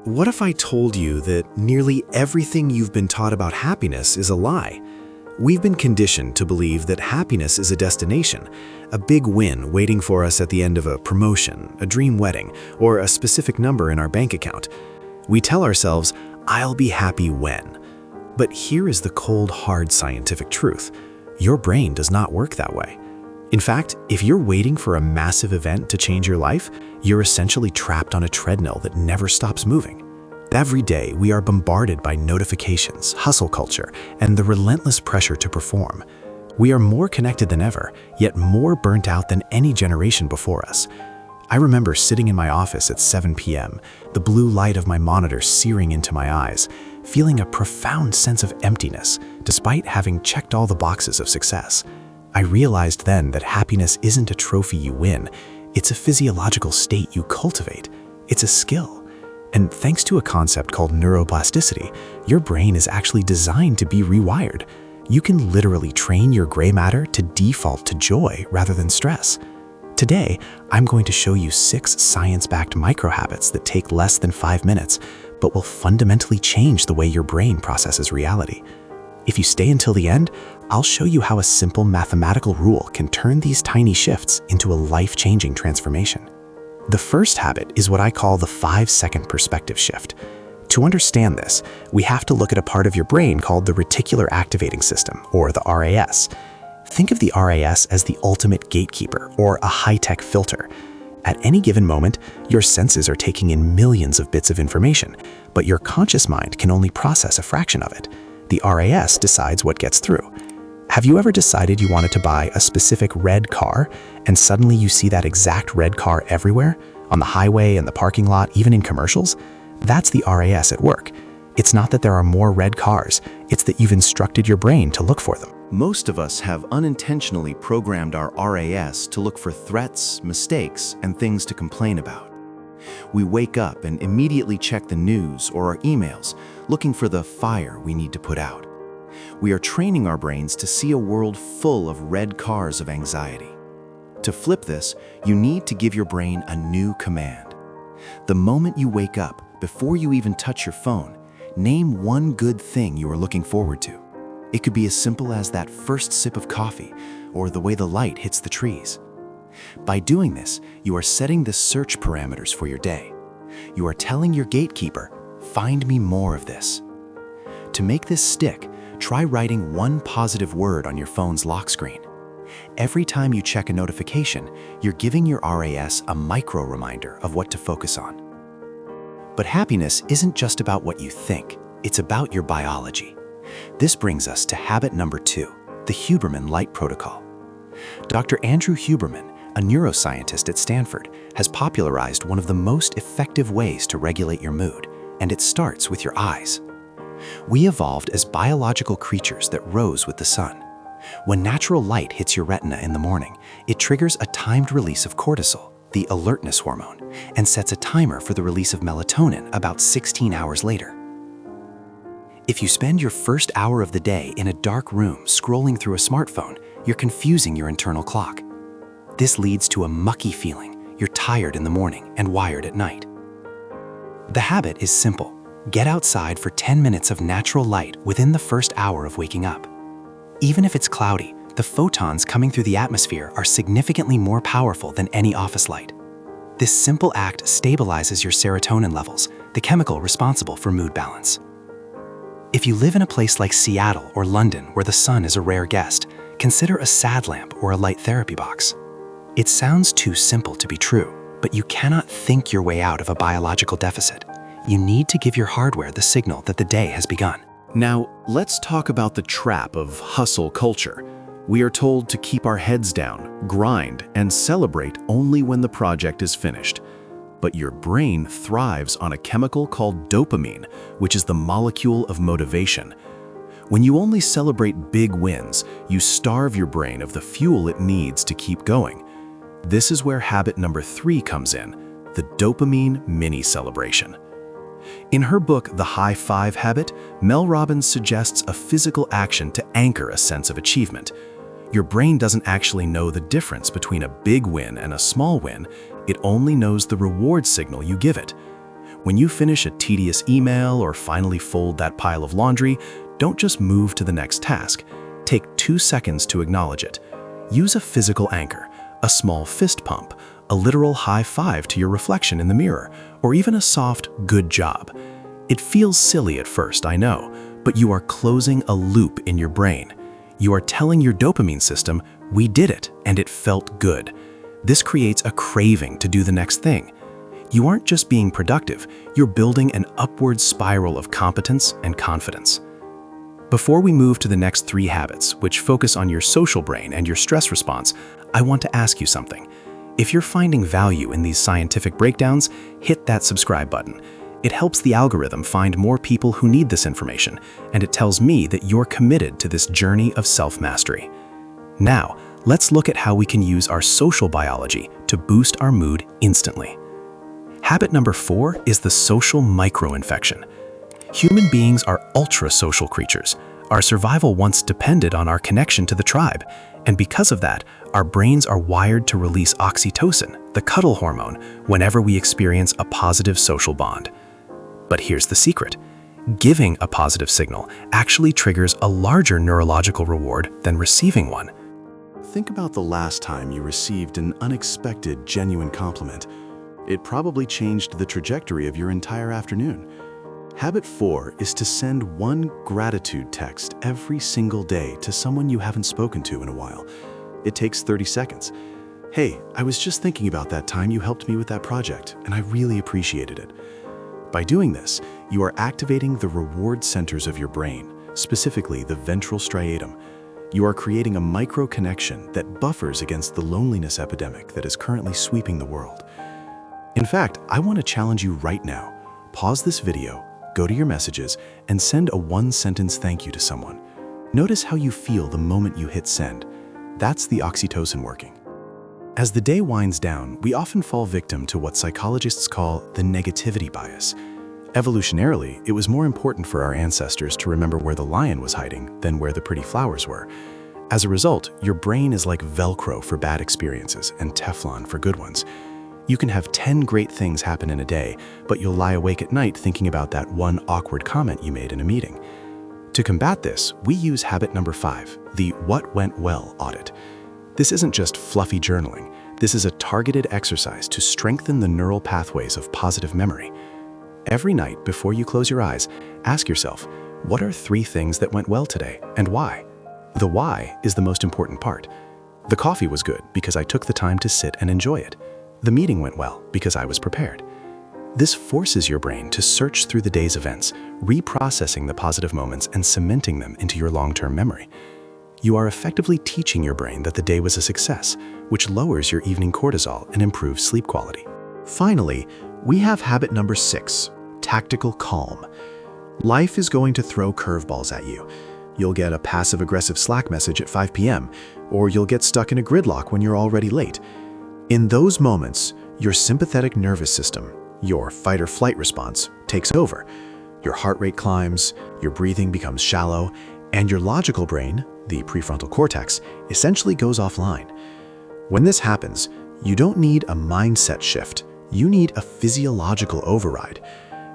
what if I told you that nearly everything you've been taught about happiness is a lie? We've been conditioned to believe that happiness is a destination, a big win waiting for us at the end of a promotion, a dream wedding, or a specific number in our bank account. We tell ourselves, "I'll be happy when." But here is the cold, hard scientific truth. Your brain does not work that way. In fact, if you're waiting for a massive event to change your life, you're essentially trapped on a treadmill that never stops moving. Every day, we are bombarded by notifications, hustle culture, and the relentless pressure to perform. We are more connected than ever, yet more burnt out than any generation before us. I remember sitting in my office at 7 p.m., the blue light of my monitor searing into my eyes, feeling a profound sense of emptiness, despite having checked all the boxes of success. I realized then that happiness isn't a trophy you win, it's a physiological state you cultivate. It's a skill. And thanks to a concept called neuroplasticity, your brain is actually designed to be rewired. You can literally train your gray matter to default to joy rather than stress. Today, I'm going to show you 6 science-backed micro-habits that take less than 5 minutes, but will fundamentally change the way your brain processes reality. If you stay until the end, I'll show you how a simple mathematical rule can turn these tiny shifts into a life-changing transformation. The first habit is what I call the 5-second perspective shift. To understand this, we have to look at a part of your brain called the reticular activating system, or the RAS. Think of the RAS as the ultimate gatekeeper, or a high-tech filter. At any given moment, your senses are taking in millions of bits of information, but your conscious mind can only process a fraction of it. The RAS decides what gets through. Have you ever decided you wanted to buy a specific red car, and suddenly you see that exact red car everywhere? On the highway, in the parking lot, even in commercials? That's the RAS at work. It's not that there are more red cars, it's that you've instructed your brain to look for them. Most of us have unintentionally programmed our RAS to look for threats, mistakes, and things to complain about. We wake up and immediately check the news or our emails, looking for the fire we need to put out. We are training our brains to see a world full of red cars of anxiety. To flip this, you need to give your brain a new command. The moment you wake up, before you even touch your phone, name one good thing you are looking forward to. It could be as simple as that first sip of coffee or the way the light hits the trees. By doing this, you are setting the search parameters for your day. You are telling your gatekeeper, "Find me more of this." To make this stick, try writing one positive word on your phone's lock screen. Every time you check a notification, you're giving your RAS a micro reminder of what to focus on. But happiness isn't just about what you think, it's about your biology. This brings us to habit number 2, the Huberman Light Protocol. Dr. Andrew Huberman, a neuroscientist at Stanford, has popularized one of the most effective ways to regulate your mood, and it starts with your eyes. We evolved as biological creatures that rose with the sun. When natural light hits your retina in the morning, it triggers a timed release of cortisol, the alertness hormone, and sets a timer for the release of melatonin about 16 hours later. If you spend your first hour of the day in a dark room scrolling through a smartphone, you're confusing your internal clock. This leads to a mucky feeling. You're tired in the morning and wired at night. The habit is simple. Get outside for 10 minutes of natural light within the first hour of waking up. Even if it's cloudy, the photons coming through the atmosphere are significantly more powerful than any office light. This simple act stabilizes your serotonin levels, the chemical responsible for mood balance. If you live in a place like Seattle or London where the sun is a rare guest, consider a sad lamp or a light therapy box. It sounds too simple to be true, but you cannot think your way out of a biological deficit. You need to give your hardware the signal that the day has begun. Now, let's talk about the trap of hustle culture. We are told to keep our heads down, grind, and celebrate only when the project is finished. But your brain thrives on a chemical called dopamine, which is the molecule of motivation. When you only celebrate big wins, you starve your brain of the fuel it needs to keep going. This is where habit number 3 comes in, the dopamine mini celebration. In her book, The High Five Habit, Mel Robbins suggests a physical action to anchor a sense of achievement. Your brain doesn't actually know the difference between a big win and a small win. It only knows the reward signal you give it. When you finish a tedious email or finally fold that pile of laundry, don't just move to the next task. Take 2 seconds to acknowledge it. Use a physical anchor, a small fist pump, a literal high five to your reflection in the mirror, or even a soft, good job. It feels silly at first, I know, but you are closing a loop in your brain. You are telling your dopamine system, we did it, and it felt good. This creates a craving to do the next thing. You aren't just being productive, you're building an upward spiral of competence and confidence. Before we move to the next 3 habits, which focus on your social brain and your stress response, I want to ask you something. If you're finding value in these scientific breakdowns, hit that subscribe button. It helps the algorithm find more people who need this information, and it tells me that you're committed to this journey of self-mastery. Now, let's look at how we can use our social biology to boost our mood instantly. Habit number 4 is the social microinfection. Human beings are ultra-social creatures. Our survival once depended on our connection to the tribe, and because of that, our brains are wired to release oxytocin, the cuddle hormone, whenever we experience a positive social bond. But here's the secret. Giving a positive signal actually triggers a larger neurological reward than receiving one. Think about the last time you received an unexpected, genuine compliment. It probably changed the trajectory of your entire afternoon. Habit 4 is to send one gratitude text every single day to someone you haven't spoken to in a while. It takes 30 seconds. Hey, I was just thinking about that time you helped me with that project, and I really appreciated it. By doing this, you are activating the reward centers of your brain, specifically the ventral striatum. You are creating a micro-connection that buffers against the loneliness epidemic that is currently sweeping the world. In fact, I want to challenge you right now. Pause this video, go to your messages, and send a 1-sentence thank you to someone. Notice how you feel the moment you hit send. That's the oxytocin working. As the day winds down, we often fall victim to what psychologists call the negativity bias. Evolutionarily, it was more important for our ancestors to remember where the lion was hiding than where the pretty flowers were. As a result, your brain is like Velcro for bad experiences and Teflon for good ones. You can have 10 great things happen in a day, but you'll lie awake at night thinking about that one awkward comment you made in a meeting. To combat this, we use habit number 5, the What Went Well audit. This isn't just fluffy journaling. This is a targeted exercise to strengthen the neural pathways of positive memory. Every night before you close your eyes, ask yourself, what are 3 things that went well today and why? The why is the most important part. The coffee was good because I took the time to sit and enjoy it. The meeting went well because I was prepared. This forces your brain to search through the day's events, reprocessing the positive moments and cementing them into your long-term memory. You are effectively teaching your brain that the day was a success, which lowers your evening cortisol and improves sleep quality. Finally, we have habit number 6, tactical calm. Life is going to throw curveballs at you. You'll get a passive-aggressive Slack message at 5 p.m., or you'll get stuck in a gridlock when you're already late. In those moments, your sympathetic nervous system, your fight-or-flight response, takes over. Your heart rate climbs, your breathing becomes shallow, and your logical brain, the prefrontal cortex, essentially goes offline. When this happens, you don't need a mindset shift. You need a physiological override.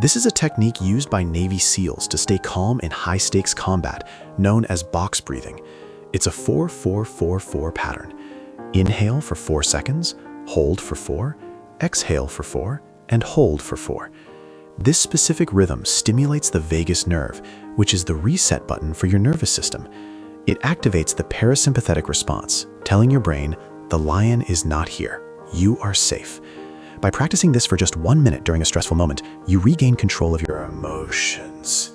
This is a technique used by Navy SEALs to stay calm in high-stakes combat, known as box breathing. It's a 4-4-4-4 pattern. Inhale for 4 seconds, hold for 4, exhale for 4, and hold for 4. This specific rhythm stimulates the vagus nerve, which is the reset button for your nervous system. It activates the parasympathetic response, telling your brain, the lion is not here. You are safe. By practicing this for just 1 minute during a stressful moment, you regain control of your emotions.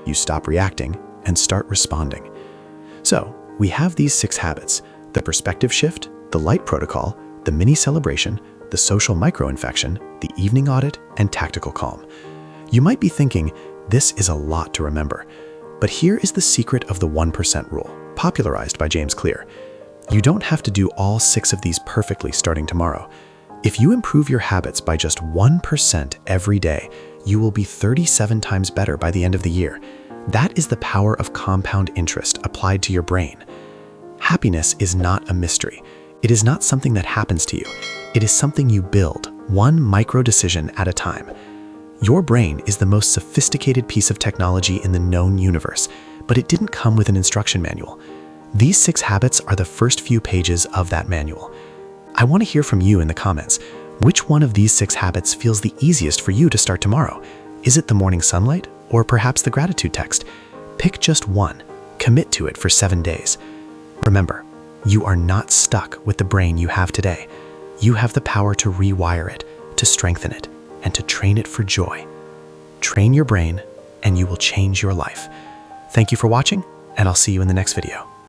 You stop reacting and start responding. So, we have these 6 habits: the perspective shift, the light protocol, the mini celebration, the social microinfection, the evening audit, and tactical calm. You might be thinking, this is a lot to remember. But here is the secret of the 1% rule, popularized by James Clear. You don't have to do all 6 of these perfectly starting tomorrow. If you improve your habits by just 1% every day, you will be 37 times better by the end of the year. That is the power of compound interest applied to your brain. Happiness is not a mystery. It is not something that happens to you. It is something you build, one micro decision at a time. Your brain is the most sophisticated piece of technology in the known universe, but it didn't come with an instruction manual. These 6 habits are the first few pages of that manual. I want to hear from you in the comments. Which one of these 6 habits feels the easiest for you to start tomorrow? Is it the morning sunlight, or perhaps the gratitude text? Pick just one. Commit to it for 7 days. Remember, you are not stuck with the brain you have today. You have the power to rewire it, to strengthen it, and to train it for joy. Train your brain, and you will change your life. Thank you for watching, and I'll see you in the next video.